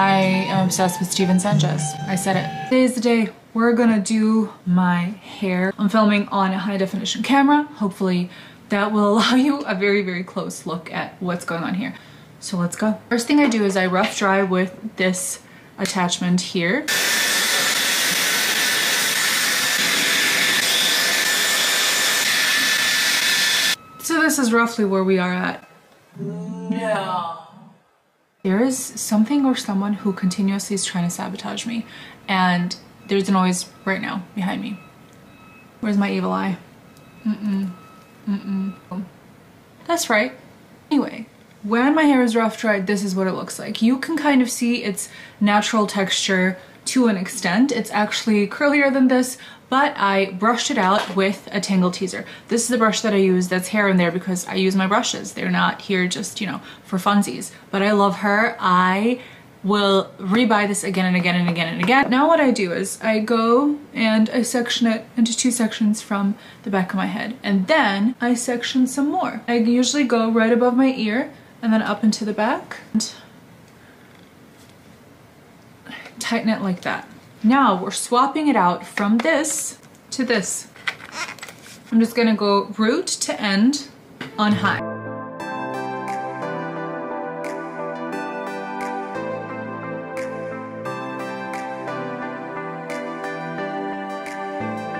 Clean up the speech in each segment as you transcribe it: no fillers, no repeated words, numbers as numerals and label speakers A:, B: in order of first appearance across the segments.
A: I am obsessed with Steven Sanchez. I said it. Today's the day we're gonna do my hair. I'm filming on a high definition camera. Hopefully that will allow you a very, very close look at what's going on here. So let's go. First thing I do is I rough dry with this attachment here. So this is roughly where we are at. No. There is something or someone who continuously is trying to sabotage me, and there's a noise right now behind me. Where's my evil eye? That's right. Anyway, when my hair is rough dried, this is what it looks like. You can kind of see its natural texture to an extent. It's actually curlier than this, but I brushed it out with a Tangle Teaser. This is the brush that I use that's hair in there because I use my brushes. They're not here just, you know, for funsies. But I love her. I will rebuy this again and again and again and again. Now what I do is I go and I section it into 2 sections from the back of my head. And then I section some more. I usually go right above my ear and then up into the back. And tighten it like that. Now we're swapping it out from this to this. I'm just gonna go root to end on high.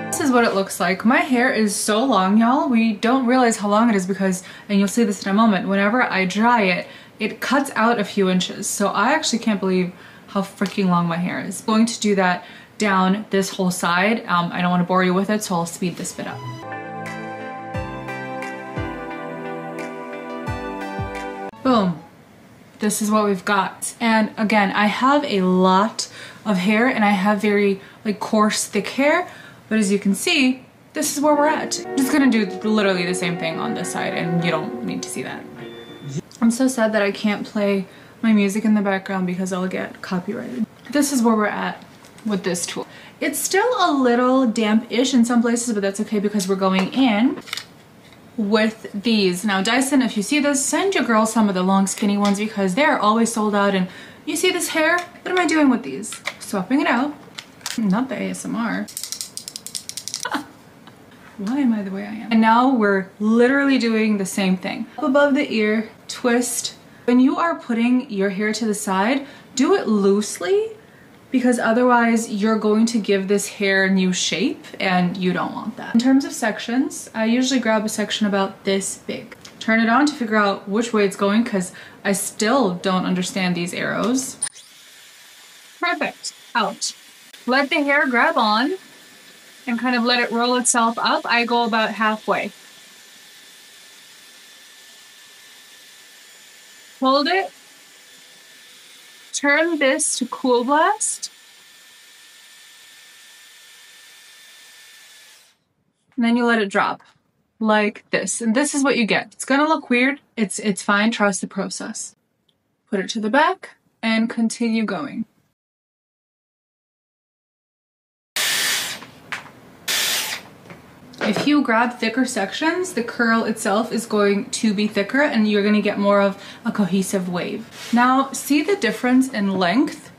A: This is what it looks like. My hair is so long, y'all. We don't realize how long it is because, and you'll see this in a moment, whenever I dry it, it cuts out a few inches. So I actually can't believe how freaking long my hair is. I'm going to do that down this whole side. I don't want to bore you with it, so I'll speed this bit up. Boom. This is what we've got. And again, I have a lot of hair and I have very like coarse, thick hair, but as you can see, this is where we're at. I'm just gonna do literally the same thing on this side and you don't need to see that. I'm so sad that I can't play my music in the background because I'll get copyrighted. This is where we're at with this tool. It's still a little damp-ish in some places, but that's okay because we're going in with these. Now Dyson, if you see this, send your girl some of the long skinny ones because they're always sold out. And you see this hair? What am I doing with these? Swapping it out. Not the ASMR. Why am I the way I am? And now we're literally doing the same thing. Up above the ear, twist. When you are putting your hair to the side, do it loosely because otherwise you're going to give this hair a new shape and you don't want that. In terms of sections, I usually grab a section about this big. Turn it on to figure out which way it's going because I still don't understand these arrows. Perfect. Out. Let the hair grab on and kind of let it roll itself up. I go about halfway. Hold it, turn this to Cool Blast, and then you let it drop like this. And this is what you get. It's gonna look weird. It's fine, trust the process. Put it to the back and continue going. If you grab thicker sections, the curl itself is going to be thicker and you're going to get more of a cohesive wave. Now, see the difference in length?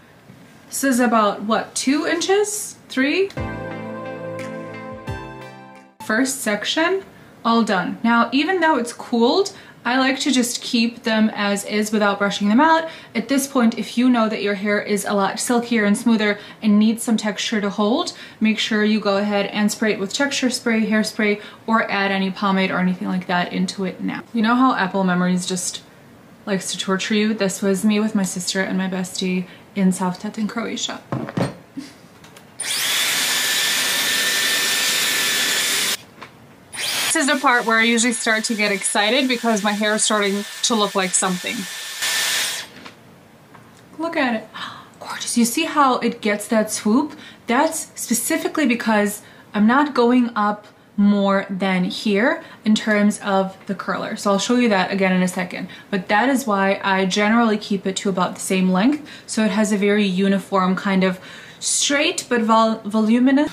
A: This is about, what, 2 inches? 3? First section, all done. Now, even though it's cooled, I like to just keep them as is without brushing them out. At this point, if you know that your hair is a lot silkier and smoother and needs some texture to hold, make sure you go ahead and spray it with texture spray, hairspray, or add any pomade or anything like that into it now. You know how Apple Memories just likes to torture you? This was me with my sister and my bestie in Savtat in Croatia. This is the part where I usually start to get excited because my hair is starting to look like something. Look at it. Gorgeous. You see how it gets that swoop? That's specifically because I'm not going up more than here in terms of the curler. So I'll show you that again in a second. But that is why I generally keep it to about the same length. So it has a very uniform kind of straight but voluminous,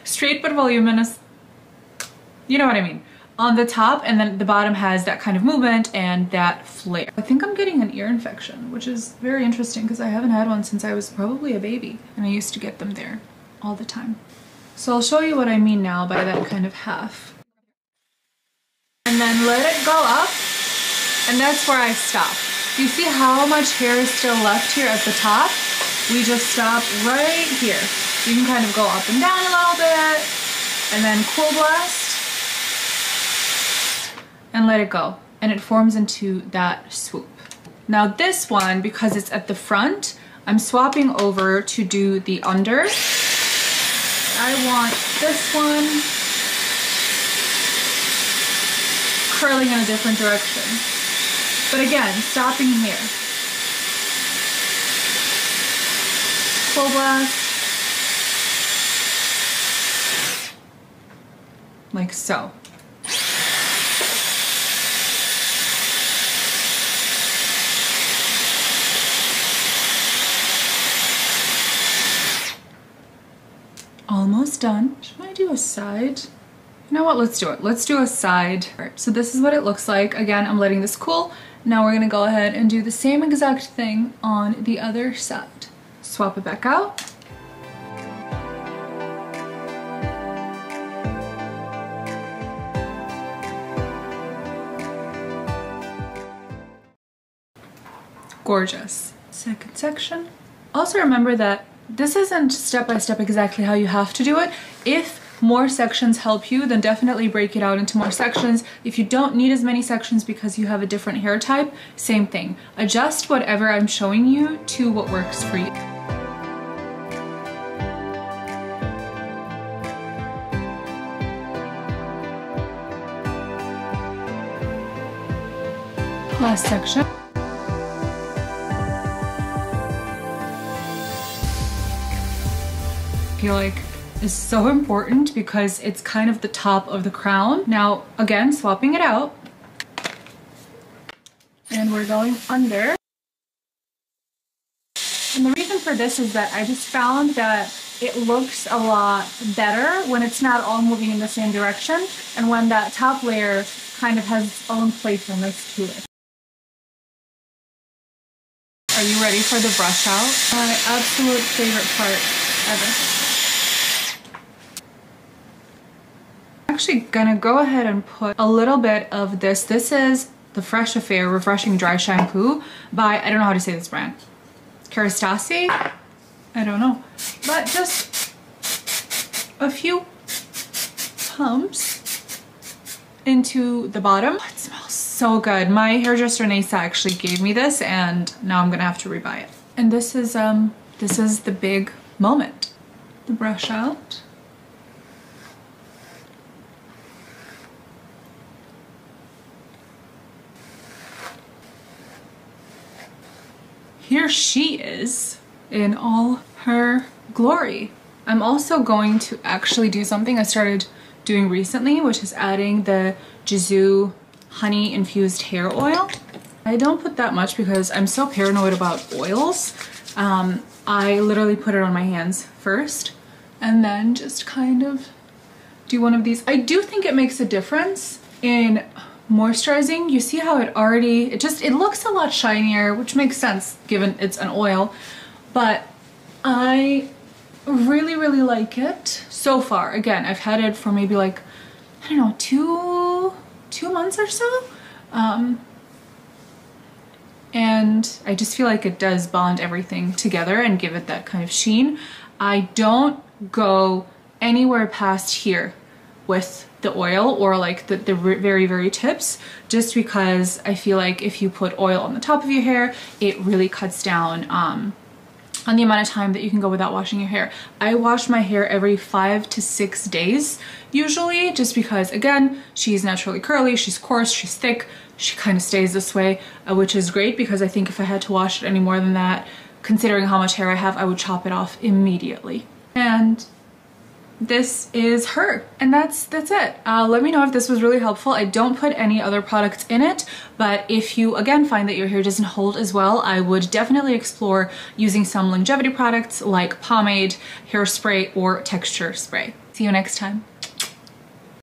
A: straight but voluminous, you know what I mean, on the top, and then the bottom has that kind of movement and that flare. I think I'm getting an ear infection, which is very interesting because I haven't had one since I was probably a baby, and I used to get them there all the time. So I'll show you what I mean now by that kind of half. And then let it go up, and that's where I stop. You see how much hair is still left here at the top? We just stop right here. You can kind of go up and down a little bit, and then cool blast, and let it go. And it forms into that swoop. Now this one, because it's at the front, I'm swapping over to do the under. I want this one curling in a different direction. But again, stopping here. Full blast. Like so. Almost done. Should I do a side? You know what, let's do it. Let's do a side. All right, so this is what it looks like. Again, I'm letting this cool. Now we're gonna go ahead and do the same exact thing on the other side. Swap it back out. Gorgeous. Second section. Also remember that this isn't step by step exactly how you have to do it. If more sections help you, then definitely break it out into more sections. If you don't need as many sections because you have a different hair type, same thing. Adjust whatever I'm showing you to what works for you. Last section. I feel like is so important because it's kind of the top of the crown. Now, again, swapping it out. And we're going under. And the reason for this is that I just found that it looks a lot better when it's not all moving in the same direction and when that top layer kind of has its own playfulness to it. Are you ready for the brush out? My absolute favorite part ever. Actually gonna go ahead and put a little bit of this. This is the Fresh Affair Refreshing Dry Shampoo by, I don't know how to say this brand. Kerastase? I don't know. But just a few pumps into the bottom. It smells so good. My hairdresser Nasa actually gave me this and now I'm gonna have to rebuy it. And this is the big moment. The brush out. Here she is in all her glory. I'm also going to actually do something I started doing recently, which is adding the Jizu honey infused hair oil. I don't put that much because I'm so paranoid about oils. I literally put it on my hands first and then just kind of do one of these. I do think it makes a difference in moisturizing. You see how it already, it looks a lot shinier, which makes sense given it's an oil, but I really, really like it so far. Again, I've had it for maybe like, I don't know, two months or so. And I just feel like it does bond everything together and give it that kind of sheen. I don't go anywhere past here with the oil or like the very, very tips, just because I feel like if you put oil on the top of your hair, it really cuts down on the amount of time that you can go without washing your hair. I wash my hair every 5 to 6 days usually, just because again, she's naturally curly, she's coarse, she's thick, she kind of stays this way, which is great because I think if I had to wash it any more than that, considering how much hair I have, I would chop it off immediately. And this is her, and that's it. Let me know if this was really helpful. I don't put any other products in it, but if you again find that your hair doesn't hold as well, I would definitely explore using some longevity products like pomade, hairspray, or texture spray. See you next time.